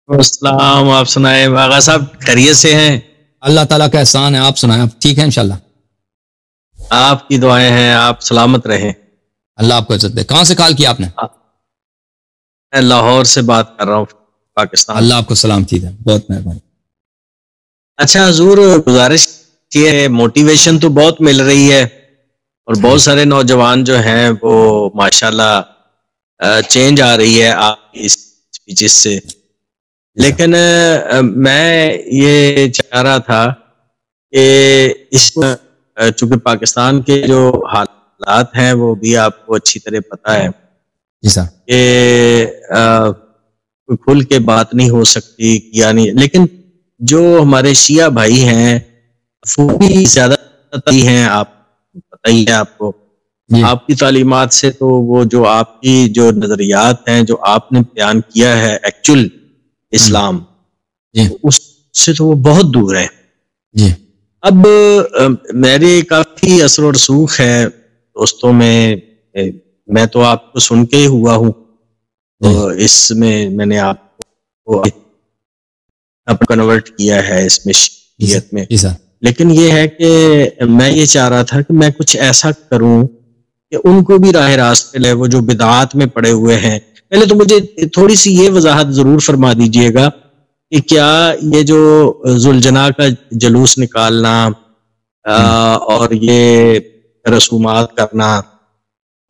السلام. آپ سنائیں آغا صاحب، خیریت سے ہیں؟ اللہ تعالیٰ کا احسان ہے. آپ سنائیں، آپ ٹھیک ہیں انشاءاللہ؟ آپ کی دعائیں ہیں، آپ سلامت رہیں. اللہ آپ کو عزت دے. کہاں سے کال کیا آپ نے؟ میں لاہور سے بات کر رہا ہوں، پاکستان. اللہ آپ کو سلامتی دے، بہت مہربانی. اچھا حضور، گزارش کی ہے، موٹیویشن تو بہت مل رہی ہے اور بہت سارے نوجوان جو ہیں وہ ماشاءاللہ چینج آ رہی ہے آپ کی اسپیچز سے. لیکن میں یہ چاہ رہا تھا کہ اس چونکہ پاکستان کے جو حالات ہیں وہ بھی آپ کو اچھی طرح پتہ ہے کہ کھل کے بات نہیں ہو سکتی، یعنی لیکن جو ہمارے شیعہ بھائی ہیں وہ بھی زیادہ ہیں، آپ پتہ ہی ہے آپ کو. آپ کی تعلیمات سے تو وہ جو آپ کی جو نظریات ہیں جو آپ نے بیان کیا ہے ایکچول اسلام، اس سے تو وہ بہت دور ہے. اب میرے کافی اثر و رسوخ ہے دوستوں میں تو آپ کو سن کے ہوا ہوں، تو اس میں نے آپ کو کنورٹ کیا ہے اس میں شیعت میں. لیکن یہ ہے کہ میں یہ چاہ رہا تھا کہ میں کچھ ایسا کروں کہ ان کو بھی راہ راست پہ لے، وہ جو بدعات میں پڑے ہوئے ہیں. پہلے تو مجھے تھوڑی سی یہ وضاحت ضرور فرما دیجئے گا کہ کیا یہ جو ذوالجناح کا جلوس نکالنا اور یہ رسومات کرنا،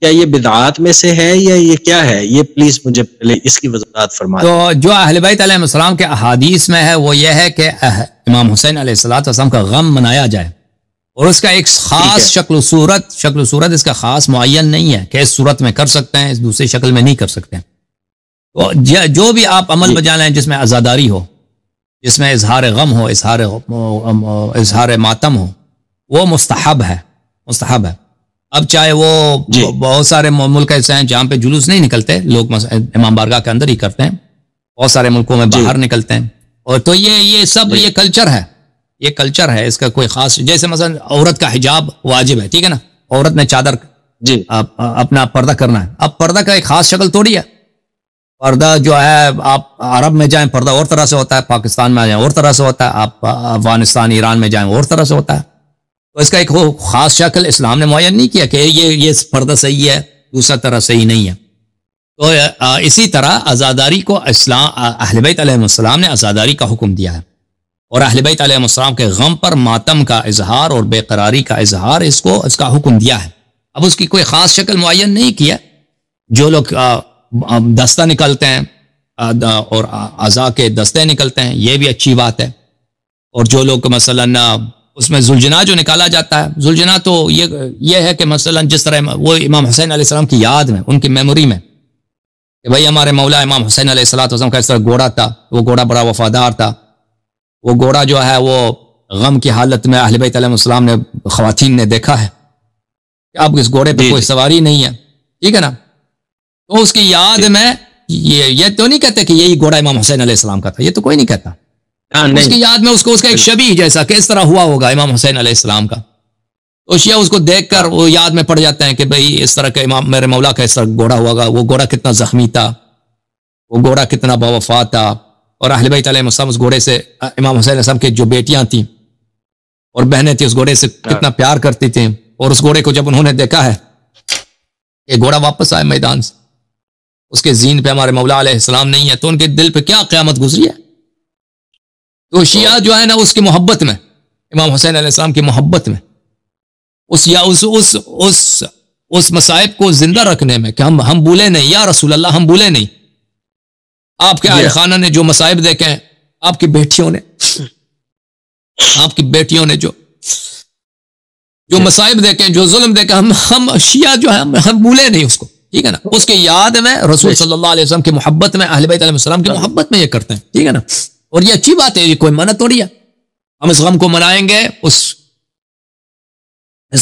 کیا یہ بدعات میں سے ہے یا یہ کیا ہے؟ یہ پلیز مجھے پہلے اس کی وضاحت فرما دیں. تو جو اہل بیت علیہ السلام کے احادیث میں ہے وہ یہ ہے کہ امام حسین علیہ السلام کا غم منایا جائے، اور اس کا ایک خاص شکل و صورت اس کا خاص معین نہیں ہے کہ اس صورت میں کر سکتے ہیں، اس دوسری شکل میں نہیں کر سکتے. تو جو بھی آپ عمل بجا لیں جس میں عزاداری ہو، جس میں اظہار غم ہو، اظہار ماتم ہو، وہ مستحب ہے. اب چاہے وہ بہت سارے ملک ایسے ہیں جہاں پہ جلوس نہیں نکلتے لوگ، امام بارگاہ کے اندر ہی کرتے ہیں، بہت سارے ملکوں میں باہر نکلتے ہیں. اور تو یہ سب یہ کلچر ہے، اس کا کوئی خاص، جیسے مثلا عورت کا حجاب واجب ہے، ٹھیک ہے نا، عورت نے چادر اپنا پردہ کرنا ہے. اب پردہ کا ایک خاص شکل تھوڑی ہے. پردہ جو ہے آپ عرب میں جائیں پردہ اور طرح سے ہوتا ہے، پاکستان میں جائیں اور طرح سے ہوتا ہے، آپ افغانستان ایران میں جائیں اور طرح سے ہوتا ہے. تو اس کا ایک خاص شکل اسلام نے معین نہیں کیا کہ یہ پردہ صحیح ہے، دوسرا طرح صحیح نہیں ہے. تو اسی طرح عزاداری کو اہل بیت علیہ السلام نے عزاداری کا حکم دیا ہے، اور اہل بیت علیہ السلام کے غم پر ماتم کا اظہار اور بے قراری کا اظہار اس کا حکم دیا ہے. اب اس کی کوئی خاص شکل معین نہیں کیا. جو لوگ دستہ نکلتے ہیں اور اعضاء کے دستے نکلتے ہیں، یہ بھی اچھی بات ہے. اور جو لوگ مثلا اس میں ذوالجناح جو نکالا جاتا ہے، ذوالجناح تو یہ ہے کہ مثلا جس طرح وہ امام حسین علیہ السلام کی یاد میں، ان کی میموری میں، کہ بھئی ہمارے مولا امام حسین علیہ السلام کا اس طرح گھوڑا تھا، وہ گھوڑا بڑا وفادار تھا. وہ گھوڑا جو ہے وہ غم کی حالت میں اہل بیت علیہ السلام نے، خواتین نے دیکھا ہے کہ اب اس گھوڑے پہ کوئی سواری نہیں ہے، ٹھیک ہے نا. تو اس کی یاد میں یہ تو نہیں کہتے کہ یہی گھوڑا امام حسین علیہ السلام کا تھا، یہ تو کوئی نہیں کہتا. اس کی یاد میں اس کا ایک شبیہ جیسا کہ اس طرح ہوا ہوگا امام حسین علیہ السلام کا. تو شیعہ اس کو دیکھ کر وہ یاد میں پڑ جاتے ہیں کہ بھئی اس طرح کا امام میرے مولا کا اس طرح گھوڑا ہوا گا، وہ گھوڑا کتنا زخمی تھا، وہ گھوڑا کتنا باوفا تھا. اور اہل بیت علیہ السلام اس گھوڑے سے، امام حسین علیہ السلام کی جو بیٹیاں تھیں اور بہنیں تھیں، اس گھوڑے سے کتنا پیار کرتی تھیں. اور اس گھوڑے کو جب انہوں نے دیکھا ہے کہ گھوڑا واپس آئے میدان سے، اس کے زین پہ ہمارے مولا علیہ السلام نہیں ہے، تو ان کے دل پہ کیا قیامت گزری ہے. تو شیعہ جو ہے نا اس کی محبت میں، امام حسین علیہ السلام کی محبت میں، اس مصائب کو زندہ رکھنے میں کہ ہم بھولے نہیں، یا رسول اللہ ہم بھولے نہیں. آپ کے اہل خانہ نے جو مصائب دیکھے ہیں، آپ کی بیٹیوں نے جو مصائب دیکھے ہیں، جو ظلم دیکھے، ہم شیعہ جو ہے ہم بھولے نہیں اس کو، ٹھیک ہے نا. اس کی یاد میں، رسول صلی اللہ علیہ وسلم کی محبت میں، اہل بیت علیہ السلام کی محبت میں یہ کرتے ہیں، ٹھیک ہے نا. اور یہ اچھی بات ہے، یہ کوئی منع تھوڑی ہے. ہم اس غم کو منائیں گے، اس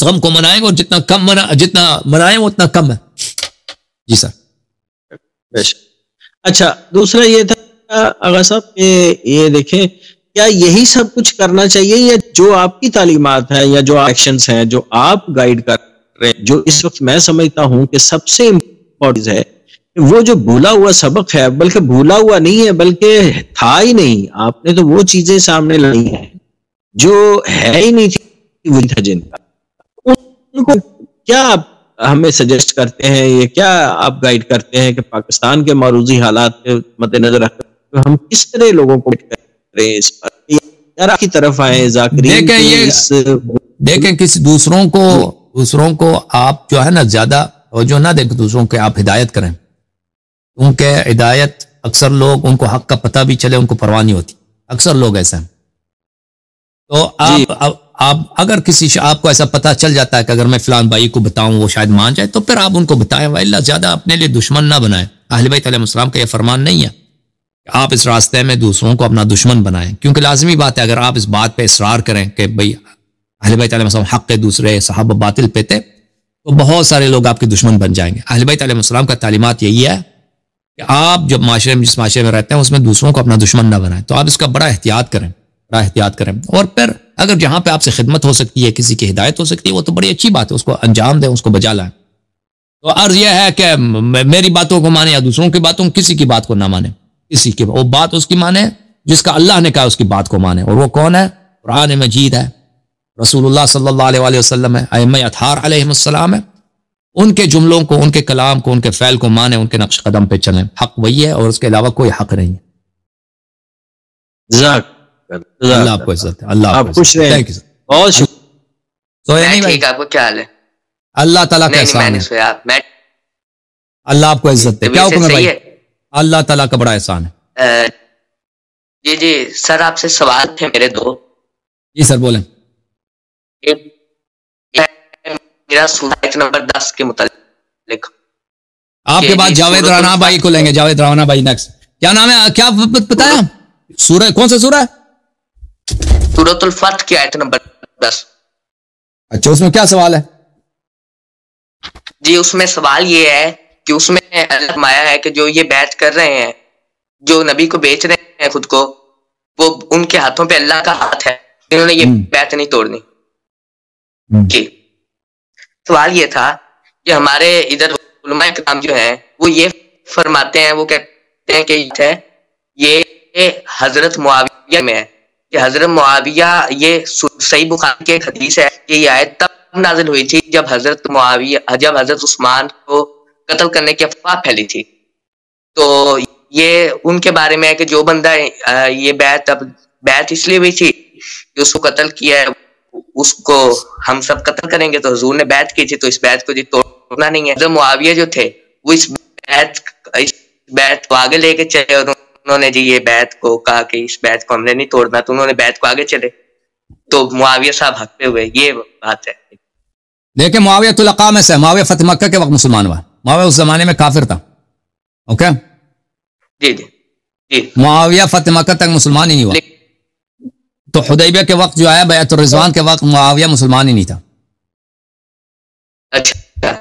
غم کو منائیں گے، اور جتنا منائیں وہ اتنا کم ہے. جی سر. اچھا، دوسرا یہ تھا آغا صاحب کہ یہ دیکھیں، کیا یہی سب کچھ کرنا چاہیے، یا جو آپ کی تعلیمات ہیں یا جو ایکشنز ہیں جو آپ گائیڈ کر رہے ہیں، جو اس وقت میں سمجھتا ہوں کہ سب سے امپورٹنٹ ہے وہ جو بھولا ہوا سبق ہے، بلکہ بھولا ہوا نہیں ہے بلکہ تھا ہی نہیں، آپ نے تو وہ چیزیں سامنے لائی ہیں جو ہے ہی نہیں تھی، وہ تھا جن کا، ان کو کیا آپ ہمیں سجیسٹ کرتے ہیں، یہ کیا آپ گائیڈ کرتے ہیں کہ پاکستان کے معروضی حالات کے مد نظر رکھ کر ہم کس طرح لوگوں کو کریں اس پر، یار کی طرف آئے ذاکرین کے اس دیکھیں کسی دوسروں کو آپ جو ہے نا زیادہ جو نہ دیں، دوسروں کے آپ ہدایت کریں، کیونکہ ہدایت اکثر لوگ ان کو حق کا پتہ بھی چلے ان کو پرواہ نہیں ہوتی، اکثر لوگ ایسے ہیں. تو آپ اگر کسی آپ کو ایسا پتہ چل جاتا ہے کہ اگر میں فلان بھائی کو بتاؤں وہ شاید مان جائے تو پھر آپ ان کو بتائیں، وَإِلَّا زیادہ اپنے لیے دشمن نہ بنائیں. اہل بیت علیہ السلام کا یہ فرمان نہیں ہے کہ آپ اس راستے میں دوسروں کو اپنا دشمن بنائیں، کیونکہ لازمی بات ہے اگر آپ اس بات پہ اصرار کریں کہ بھئی اہل بیت علیہ السلام حق کے، دوسرے صحابہ باطل پہ تھے، تو بہت سارے لوگ آپ کے دشمن بن جائیں گے. اہل بیت علیہ السلام کا تعلیمات یہی ہے کہ آپ جب معاشرے میں جس معاشرے میں رہتے ہیں اس میں دوسروں کو اپنا دشمن نہ بنائیں. تو آپ اس کا بڑا احتیاط کریں. اور پھر اگر جہاں پہ آپ سے خدمت ہو سکتی ہے، کسی کی ہدایت ہو سکتی ہے، وہ تو بڑی اچھی بات ہے، اس کو انجام دیں، اس کو بجا لائیں. تو عرض یہ ہے کہ میری باتوں کو مانیں یا دوسروں کی باتوں، کسی کی بات کو نہ مانیں، کسی کی وہ بات اس کی مانیں جس کا اللہ نے کہا اس کی بات کو مانیں. اور وہ کون ہے؟ قرآن مجید ہے، رسول اللہ صلی اللہ علیہ وسلم ہے، ائمہ اطہار علیہم السلام ہے. ان کے جملوں کو، ان کے کلام کو، ان کے فعل کو مانیں، ان کے نقش قدم پہ چلیں. حق وہی ہے اور اس کے علاوہ کوئی حق نہیں ہے. اللہ آپ کو عزت ہے. اللہ آپ خوش رہیں. تھینک یو سر. بہت شکریہ. سویا نہیں بھائی؟ آپ کو کیا حال ہے؟ اللہ تعالیٰ کا احسان ہے. اللہ آپ کو عزت ہے. کیا حکم ہے بھائی؟ اللہ تعالیٰ کا بڑا احسان ہے. جی سر، آپ سے سوال تھے میرے دو. جی سر بولیں. میرا سورہ نمبر 10 کے متعلق. آپ کے بعد جاوید رانا بھائی کو لیں گے. جاوید رانا بھائی نیکسٹ. کیا نام ہے؟ کیا بتایا سورہ؟ کون سا سورہ ہے؟ سورۃ الفتح کی آیت نمبر 10. اچھا، اس میں کیا سوال ہے؟ جی اس میں سوال یہ ہے کہ اس میں اللہ فرمایا ہے کہ جو یہ بیعت کر رہے ہیں، جو نبی کو بیچ رہے ہیں خود کو، وہ ان کے ہاتھوں پہ اللہ کا ہاتھ ہے، انہوں نے یہ بیعت نہیں توڑنی. جی سوال یہ تھا کہ ہمارے ادھر علماء کرام جو ہیں وہ یہ فرماتے ہیں، وہ کہتے ہیں کہ یہ حضرت معاویہ میں ہے کہ حضرت معاویہ، یہ صحیح بخاری کی ایک حدیث ہے کہ یہ آیت تب نازل ہوئی تھی جب حضرت عثمان کو قتل کرنے کی افواہ پھیلی تھی. تو یہ ان کے بارے میں ہے کہ جو بندہ یہ بیعت اس لیے ہوئی تھی کہ اس کو قتل کیا ہے، اس کو ہم سب قتل کریں گے، تو حضور نے بیعت کی تھی، تو اس بیعت کو جی توڑنا نہیں ہے. حضرت معاویہ جو تھے وہ اس بیعت کو آگے لے کے چلے، اور انہوں نے جی یہ بیعت کو کہا کہ اس بیعت کو ہم نے نہیں توڑنا، تو انہوں نے بیعت کو آگے چلے، تو معاویہ صاحب حق پہ ہوئے. یہ بات ہے. دیکھیں معاویہ طلقاء میں سے، معاویہ فتح مکہ کے وقت مسلمان ہوا. معاویہ اس زمانے میں کافر تھا. اوکے جی معاویہ فتح مکہ تک مسلمان ہی نہیں ہوا. تو حدیبیہ کے وقت جو ہے بیعت الرضوان کے وقت معاویہ مسلمان ہی نہیں تھا. اچھا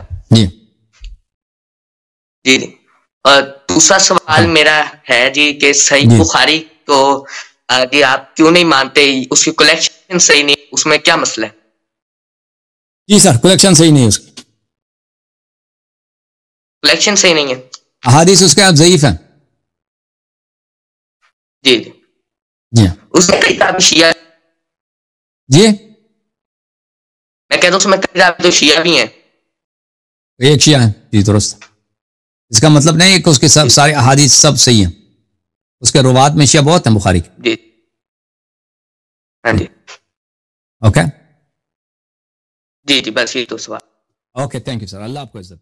جی اور دوسرا سوال میرا ہے جی کہ صحیح بخاری کو جی آپ کیوں نہیں مانتے؟ اس کی کلیکشن صحیح نہیں، اس میں کیا مسئلہ ہے؟ جی سر کلیکشن صحیح نہیں ہے، اس کی کلیکشن صحیح نہیں ہے، احادیث اس کے آپ ضعیف ہیں. جی اس میں کئی کتاب شیعہ. جی میں کہتا ہوں اس میں کئی کتاب تو شیعہ بھی ہیں. ایک شیعہ ہے. جی درست. اس کا مطلب نہیں ہے کہ اس کے سب سارے احادیث سب صحیح ہیں. اس کے روات میں شیعہ بہت ہیں بخاری کے. جی ہاں جی اوکے جی بس یہ تو سوال. Okay thank you sir. اللہ آپ کو عزت.